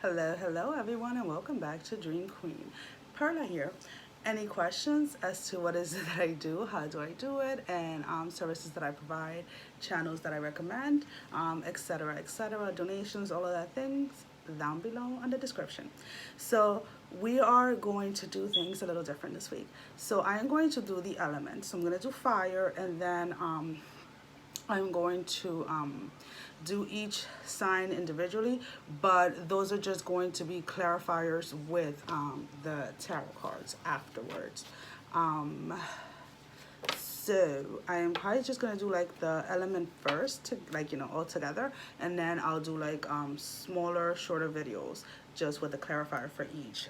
Hello everyone, and welcome back to Dream Queen. Perla here. Any questions as to what is it that I do, how do I do it, and services that I provide, channels that I recommend, etc., donations, all of that things down below in the description. So we are going to do things a little different this week. So I am going to do the elements. So I'm going to do fire, and then I'm going to do each sign individually, but those are just going to be clarifiers with the tarot cards afterwards. So I am probably just gonna do like the element first, to like all together, and then I'll do like smaller, shorter videos just with a clarifier for each,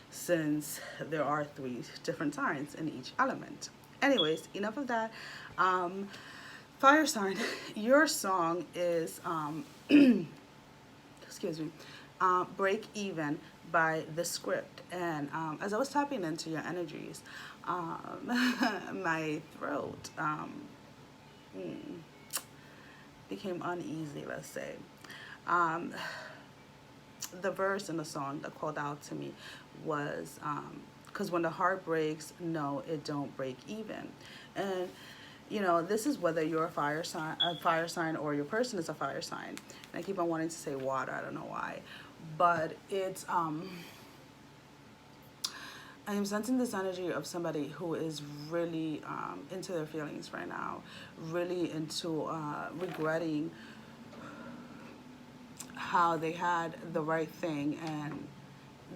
since there are 3 different signs in each element. Anyways, enough of that. Fire sign, your song is, excuse me, Break Even by The Script. And as I was tapping into your energies, my throat became uneasy, let's say. The verse in the song that called out to me was, because when the heart breaks, no, it don't break even. And this is whether you're a fire sign, or your person is a fire sign. And I keep on wanting to say water. I don't know why, but it's I am sensing this energy of somebody who is really into their feelings right now, really into regretting how they had the right thing and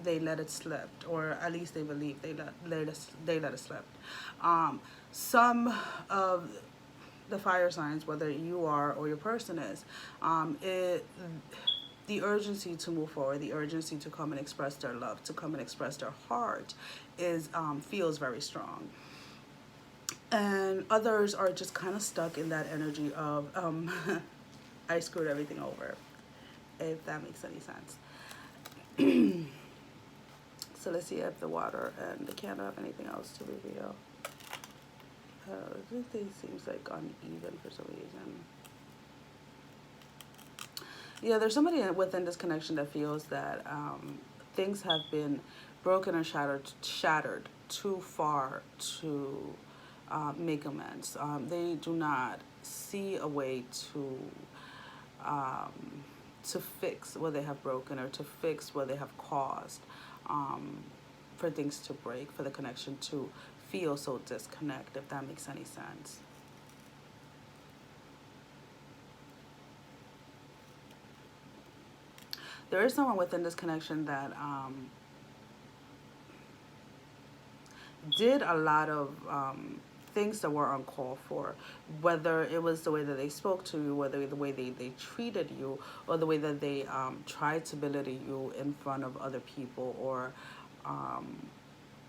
they let it slip, or at least they believe they let it slip. Some of the fire signs, whether you are or your person is, the urgency to move forward, the urgency to come and express their love, to come and express their heart, is feels very strong. And others are just kind of stuck in that energy of I screwed everything over, if that makes any sense. So let's see if the water and the candle have anything else to reveal. This thing seems like uneven for some reason. Yeah, there's somebody within this connection that feels that things have been broken or shattered too far to make amends. They do not see a way to fix what they have broken, or to fix what they have caused, for things to break, for the connection to feel so disconnect, if that makes any sense. There is someone within this connection that did a lot of things that were uncalled for, whether it was the way that they spoke to you, whether the way they treated you, or the way that they tried to belittle you in front of other people, or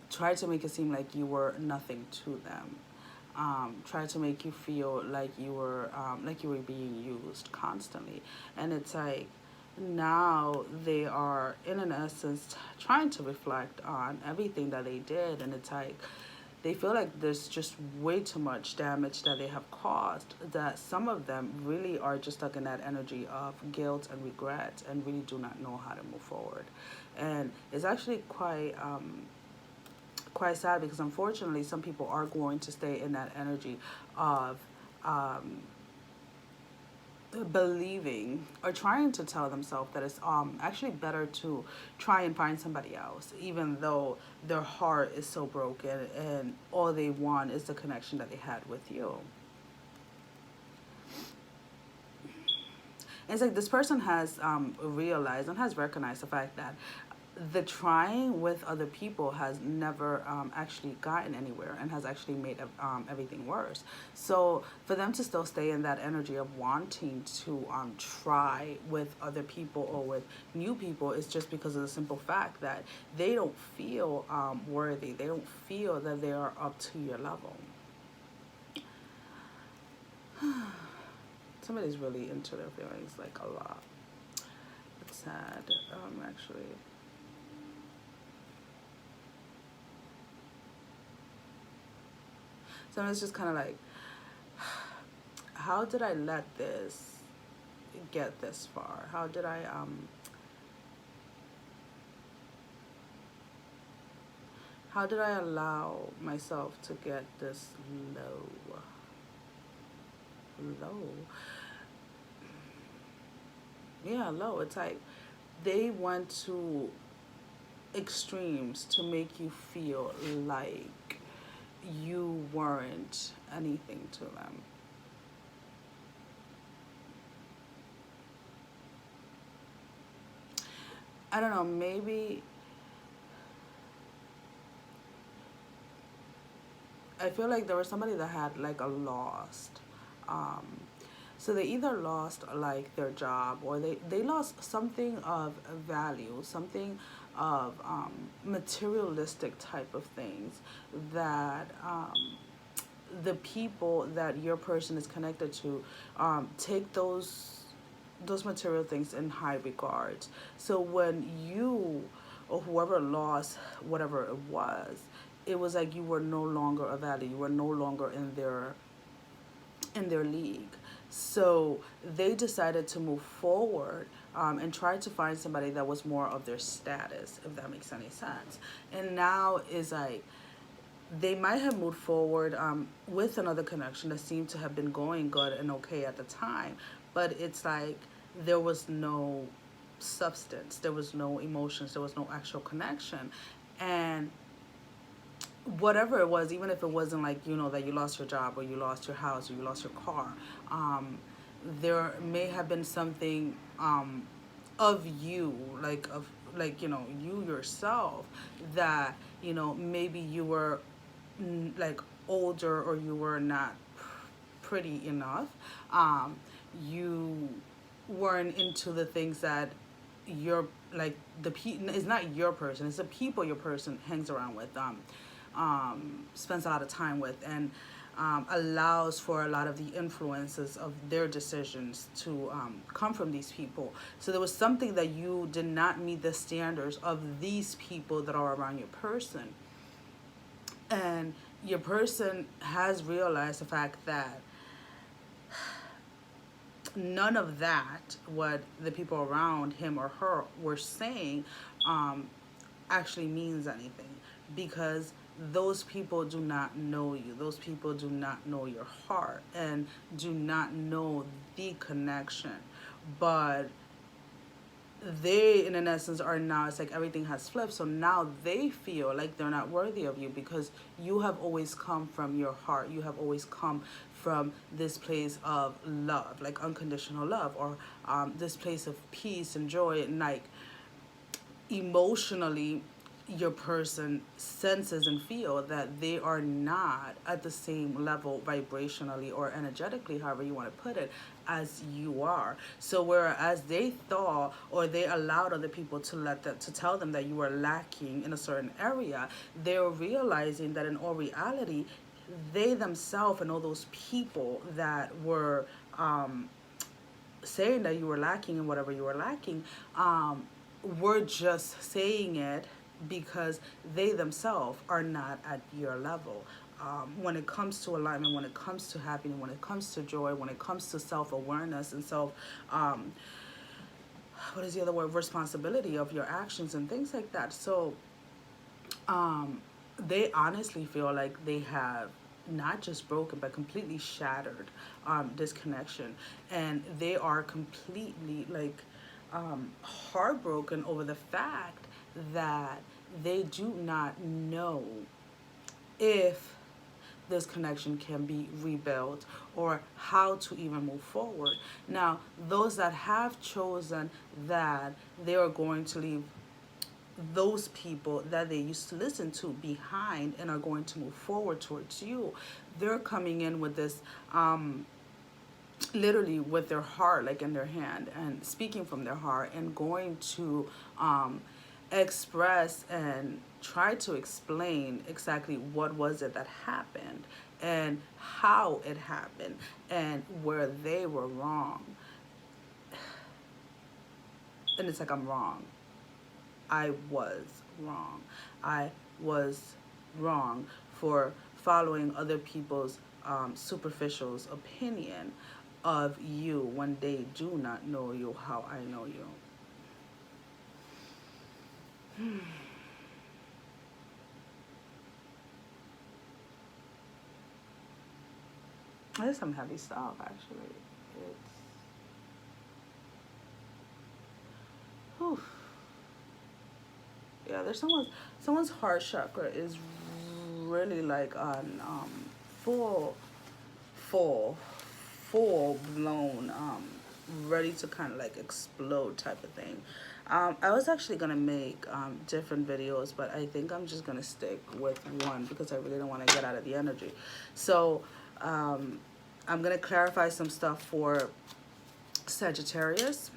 tried to make it seem like you were nothing to them. Tried to make you feel like you were being used constantly. And it's like, now they are in an essence trying to reflect on everything that they did, and it's like they feel like there's just way too much damage that they have caused, that some of them really are just stuck in that energy of guilt and regret, and really do not know how to move forward. And it's actually quite sad, because unfortunately some people are going to stay in that energy of believing or trying to tell themselves that it's actually better to try and find somebody else, even though their heart is so broken and all they want is the connection that they had with you. And it's like this person has realized and has recognized the fact that the trying with other people has never actually gotten anywhere, and has actually made everything worse. So for them to still stay in that energy of wanting to try with other people or with new people is just because of the simple fact that they don't feel worthy. They don't feel that they are up to your level. Somebody's really into their feelings, like a lot. It's sad, actually. So it's just kind of like, how did I let this get this far? How did I How did I allow myself to get this low? Low. Yeah, low. It's like they went to extremes to make you feel like you weren't anything to them. I don't know, maybe I feel like there was somebody that had like a lost. Um, so they either lost like their job, or they lost something of value, something of materialistic type of things that the people that your person is connected to take those material things in high regards. So when you or whoever lost whatever it was like you were no longer a value. You were no longer in their league. So they decided to move forward and try to find somebody that was more of their status, if that makes any sense. And now is like they might have moved forward with another connection that seemed to have been going good and okay at the time, but it's like there was no substance, there was no emotions, there was no actual connection. And whatever it was, even if it wasn't like, you know, that you lost your job or you lost your house or you lost your car, there may have been something of you, like you know, you yourself, that, you know, maybe you were like older, or you were not pretty enough. You weren't into the things that your like it's not your person, it's the people your person hangs around with, spends a lot of time with, and allows for a lot of the influences of their decisions to come from these people. So there was something that you did not meet the standards of these people that are around your person. And your person has realized the fact that none of that, what the people around him or her were saying, actually means anything, because those people do not know you. Those people do not know your heart and do not know the connection. But they, in an essence, are now, it's like everything has flipped. So now they feel like they're not worthy of you, because you have always come from your heart. You have always come from this place of love, like unconditional love, or this place of peace and joy, and like emotionally your person senses and feel that they are not at the same level vibrationally or energetically, however you want to put it, as you are. So whereas they thought, or they allowed other people to to tell them that you were lacking in a certain area, they're realizing that in all reality, they themselves and all those people that were saying that you were lacking in whatever you were lacking, were just saying it because they themselves are not at your level. When it comes to alignment, when it comes to happiness, when it comes to joy, when it comes to self-awareness and what is the other word? Responsibility of your actions and things like that. So they honestly feel like they have not just broken but completely shattered this connection, and they are completely like heartbroken over the fact that they do not know if this connection can be rebuilt or how to even move forward. Now, those that have chosen that they are going to leave those people that they used to listen to behind and are going to move forward towards you, they're coming in with this literally with their heart like in their hand and speaking from their heart, and going to express and try to explain exactly what was it that happened and how it happened and where they were wrong. And it's like, I'm wrong. I was wrong. I was wrong for following other people's superficial's opinion of you when they do not know you how I know you. There's some heavy stuff, actually. It's, whew. Yeah, there's someone's heart chakra is really like on full full full blown ready to kind of like explode type of thing. I was actually gonna make different videos, but I think I'm just gonna stick with one because I really don't want to get out of the energy. So I'm gonna clarify some stuff for Sagittarius,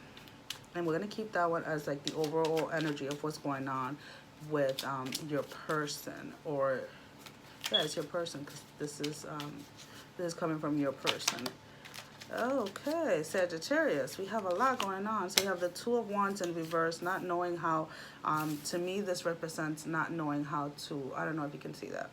and we're gonna keep that one as like the overall energy of what's going on with your person, or yeah, it's your person, because this is coming from your person. Okay, Sagittarius, we have a lot going on. So we have the Two of Wands in reverse, not knowing how, to me this represents not knowing how to, I don't know if you can see that.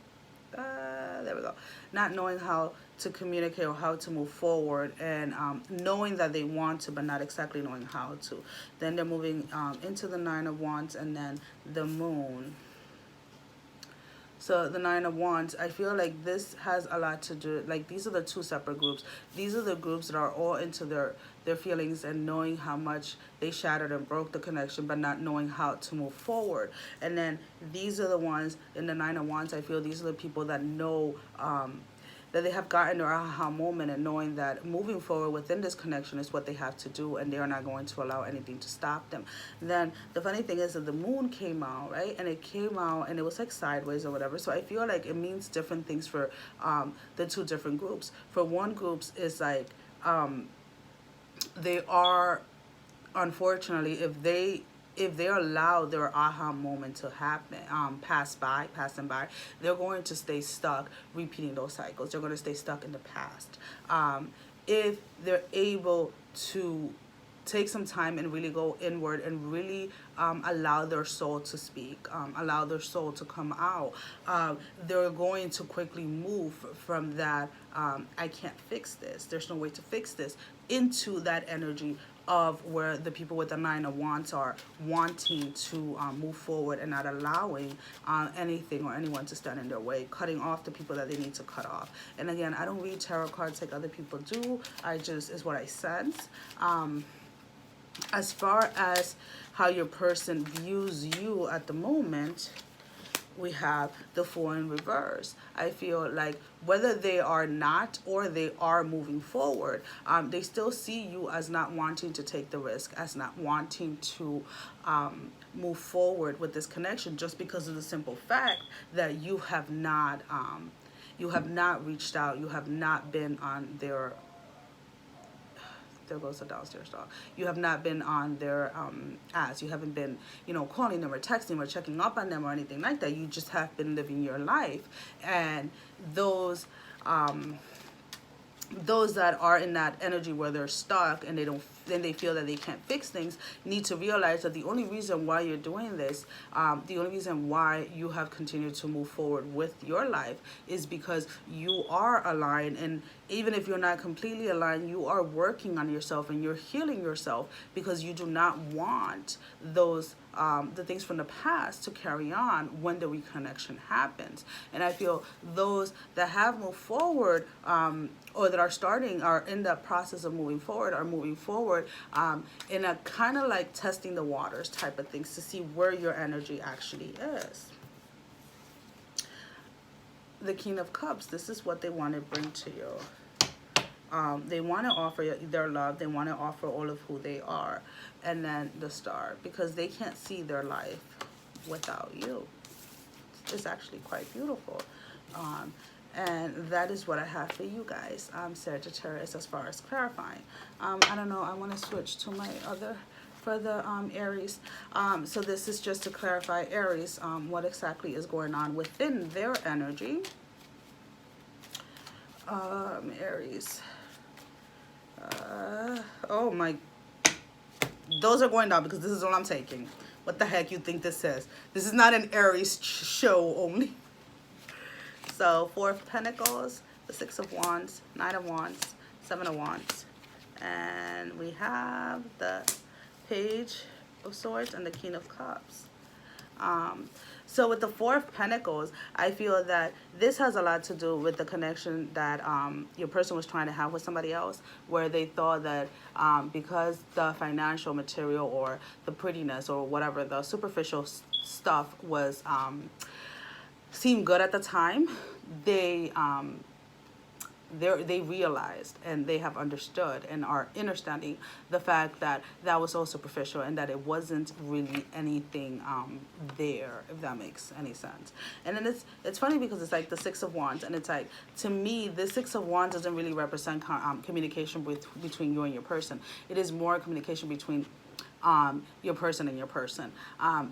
There we go. Not knowing how to communicate or how to move forward, and knowing that they want to, but not exactly knowing how to. Then they're moving into the Nine of Wands, and then the Moon. So the Nine of Wands, I feel like this has a lot to do, like these are the two separate groups. These are the groups that are all into their feelings and knowing how much they shattered and broke the connection, but not knowing how to move forward. And then these are the ones in the Nine of Wands, I feel these are the people that know that they have gotten their aha moment, and knowing that moving forward within this connection is what they have to do, and they are not going to allow anything to stop them. Then the funny thing is that the Moon came out, right? And it came out and it was like sideways or whatever. So I feel like it means different things for the two different groups. For one group is like they are, unfortunately, if they allow their aha moment to happen, passing by, they're going to stay stuck repeating those cycles. They're going to stay stuck in the past. If they're able to take some time and really go inward and really allow their soul to speak, allow their soul to come out, they're going to quickly move from that, I can't fix this, there's no way to fix this, into that energy of where the people with the Nine of Wands are wanting to move forward and not allowing anything or anyone to stand in their way, cutting off the people that they need to cut off. And again, I don't read tarot cards like other people do. I just, is what I sense. As far as how your person views you at the moment, we have the Fool in reverse. I feel like whether they are not or they are moving forward, they still see you as not wanting to take the risk, as not wanting to move forward with this connection, just because of the simple fact that you have not reached out, you have not been on their, there goes the downstairs dog. You have not been on their ass. You haven't been, calling them or texting them or checking up on them or anything like that. You just have been living your life. And those that are in that energy where they're stuck and they feel that they can't fix things, need to realize that the only reason why you're doing this, the only reason why you have continued to move forward with your life, is because you are aligned. And even if you're not completely aligned, you are working on yourself and you're healing yourself, because you do not want those the things from the past to carry on when the reconnection happens. And I feel those that have moved forward, or that are in the process of moving forward, are moving forward in a kind of like testing the waters type of things, to see where your energy actually is. The King of Cups, this is what they want to bring to you. They want to offer their love. They want to offer all of who they are. And then the Star, because they can't see their life without you. It's actually quite beautiful. And that is what I have for you guys, Sagittarius, as far as clarifying. I don't know, I want to switch to my other, for the Aries. So this is just to clarify Aries, what exactly is going on within their energy. Aries. Oh my, those are going down because this is all I'm taking. What the heck you think this is? This is not an Aries show only. So 4 of Pentacles, the 6 of Wands, 9 of Wands, 7 of Wands. And we have the Page of Swords and the King of Cups. So with the Four of Pentacles, I feel that this has a lot to do with the connection that your person was trying to have with somebody else, where they thought that because the financial, material, or the prettiness, or whatever, the superficial stuff was seemed good at the time, they realized and they have understood and are understanding the fact that that was so superficial and that it wasn't really anything there, if that makes any sense. And then it's funny because it's like the Six of Wands, and it's like, to me, the Six of Wands doesn't really represent communication between you and your person. It is more communication between your person and your person,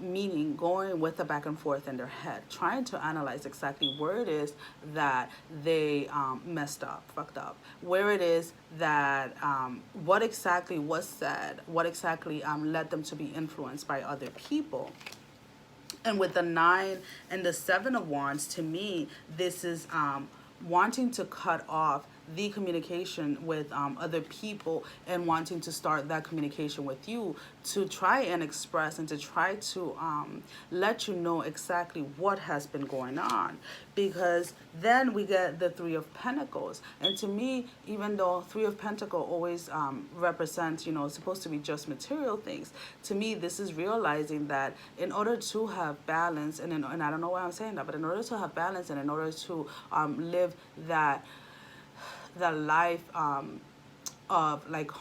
meaning going with the back and forth in their head, trying to analyze exactly where it is that they messed up, fucked up, where it is that what exactly was said, what exactly led them to be influenced by other people. And with the Nine and the Seven of Wands, to me, this is wanting to cut off the communication with other people and wanting to start that communication with you to try and express and to try to let you know exactly what has been going on. Because then we get the Three of Pentacles, and to me, even though Three of Pentacles always represents, you know, it's supposed to be just material things, to me this is realizing that in order to have balance, and I don't know why I'm saying that, but in order to have balance and in order to live that life of like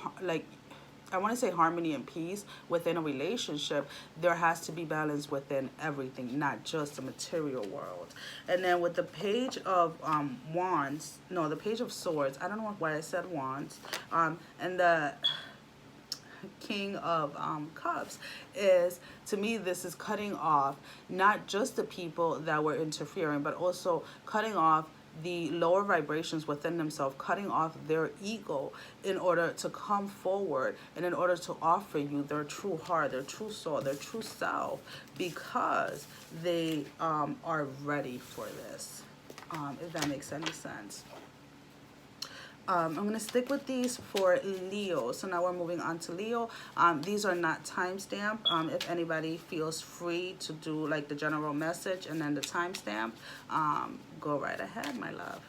I want to say harmony and peace within a relationship, there has to be balance within everything, not just the material world. And then with the Page of Wands, no, the Page of Swords, I don't know why I said Wands, and the King of Cups is, to me, this is cutting off not just the people that were interfering, but also cutting off the lower vibrations within themselves, cutting off their ego in order to come forward and in order to offer you their true heart, their true soul, their true self, because they are ready for this, if that makes any sense. I'm going to stick with these for Leo. So now we're moving on to Leo. These are not timestamp. If anybody feels free to do like the general message and then the timestamp, go right ahead, my love.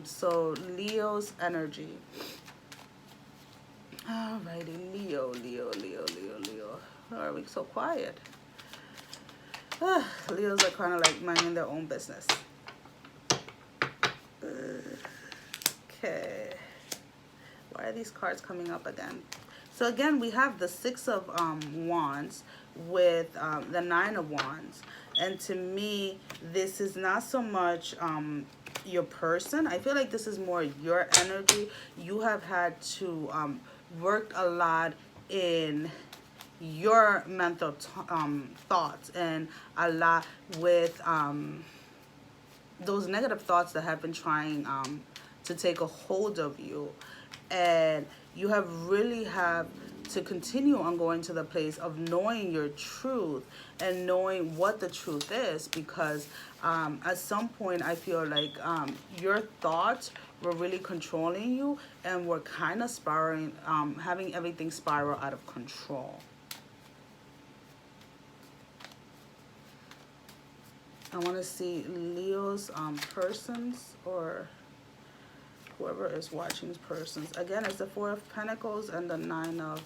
So Leo's energy. Alrighty, Leo. Why are we so quiet? Leos are kind of like minding their own business. Okay, why are these cards coming up again? So again, we have the Six of Wands with the Nine of Wands. And to me, this is not so much your person. I feel like this is more your energy. You have had to work a lot in your mental thoughts, and a lot with those negative thoughts that have been trying to take a hold of you, and you have really have to continue on going to the place of knowing your truth and knowing what the truth is, because at some point I feel like your thoughts were really controlling you and were kind of spiraling, having everything spiral out of control. I want to see Leo's persons, or whoever is watching persons. Again, it's the Four of Pentacles and the Nine of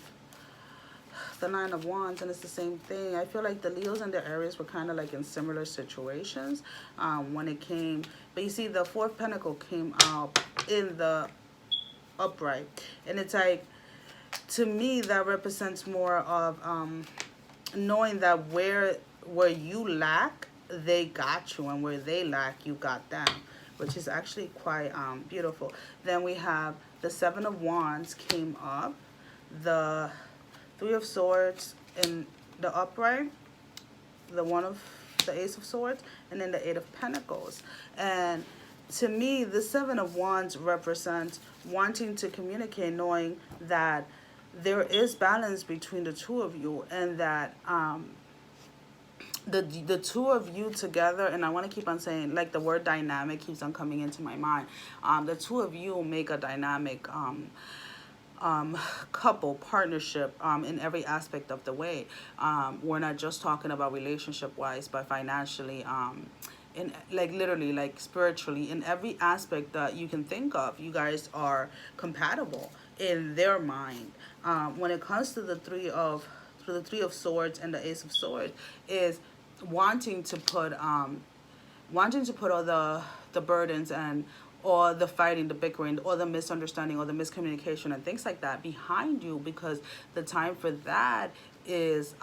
Wands, and it's the same thing. I feel like the Leos and the Aries were kind of like in similar situations when it came. But you see, the Four of Pentacles came out in the upright, and it's like, to me, that represents more of knowing that where you lack, they got you, and where they lack, you got them, which is actually quite beautiful. Then we have the Seven of Wands came up, the Three of Swords in the upright, the Ace of Swords, and then the Eight of Pentacles. And to me, the Seven of Wands represents wanting to communicate, knowing that there is balance between the two of you, and that the two of you together, and I want to keep on saying, like, the word dynamic keeps on coming into my mind. The two of you make a dynamic couple partnership in every aspect of the way. We're not just talking about relationship wise, but financially, in like literally, like spiritually, in every aspect that you can think of. You guys are compatible in their mind. When it comes to the Three of Swords and the Ace of Swords, is wanting to put all the burdens and or the fighting, the bickering, or the misunderstanding, or the miscommunication and things like that behind you, because the time for that is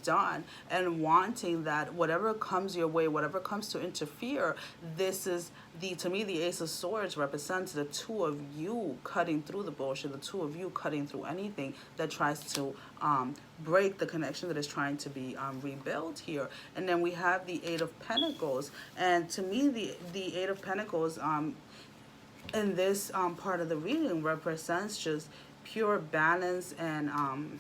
done. And wanting that whatever comes your way, whatever comes to interfere, this is the to me the Ace of Swords represents the two of you cutting through the bullshit, the two of you cutting through anything that tries to break the connection that is trying to be rebuilt here. And then we have the Eight of Pentacles, and to me the Eight of Pentacles in this part of the reading represents just pure balance and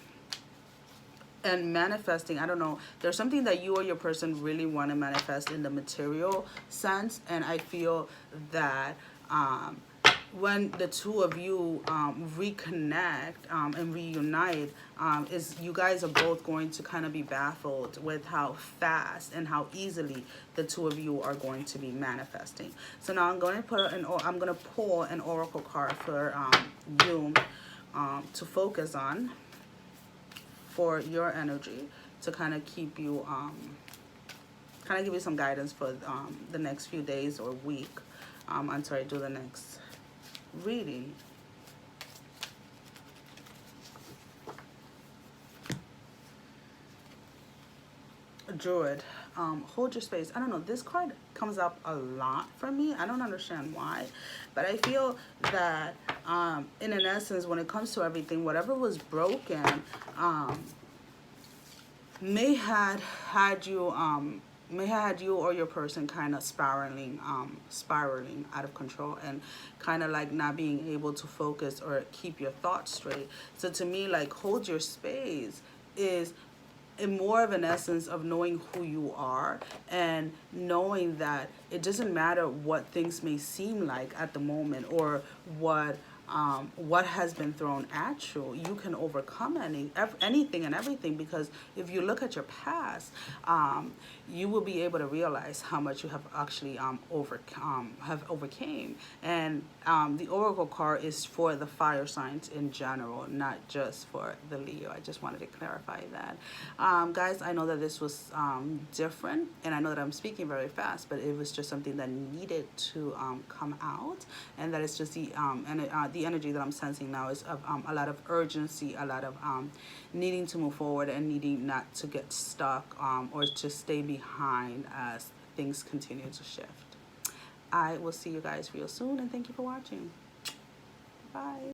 manifesting. I don't know, there's something that you or your person really want to manifest in the material sense, and I feel that when the two of you reconnect and reunite, is you guys are both going to kind of be baffled with how fast and how easily the two of you are going to be manifesting. So now I'm going to pull an oracle card for you to focus on for your energy, to kind of keep you kind of give you some guidance for the next few days or week until I do the next reading. Druid, hold your space. I don't know, this card comes up a lot for me. I don't understand why, but I feel that in an essence, when it comes to everything, whatever was broken may had you or your person kind of spiraling out of control, and kind of like not being able to focus or keep your thoughts straight. So to me, like, hold your space is in more of an essence of knowing who you are, and knowing that it doesn't matter what things may seem like at the moment, or what has been thrown at you. You can overcome anything and everything, because if you look at your past, you will be able to realize how much you have actually overcame. And the oracle card is for the fire signs in general, not just for the Leo. I just wanted to clarify that. Guys, I know that this was different, and I know that I'm speaking very fast, but it was just something that needed to come out, and that is just the energy that I'm sensing now is of a lot of urgency, a lot of needing to move forward, and needing not to get stuck or to stay behind as things continue to shift. I will see you guys real soon, and thank you for watching. Bye.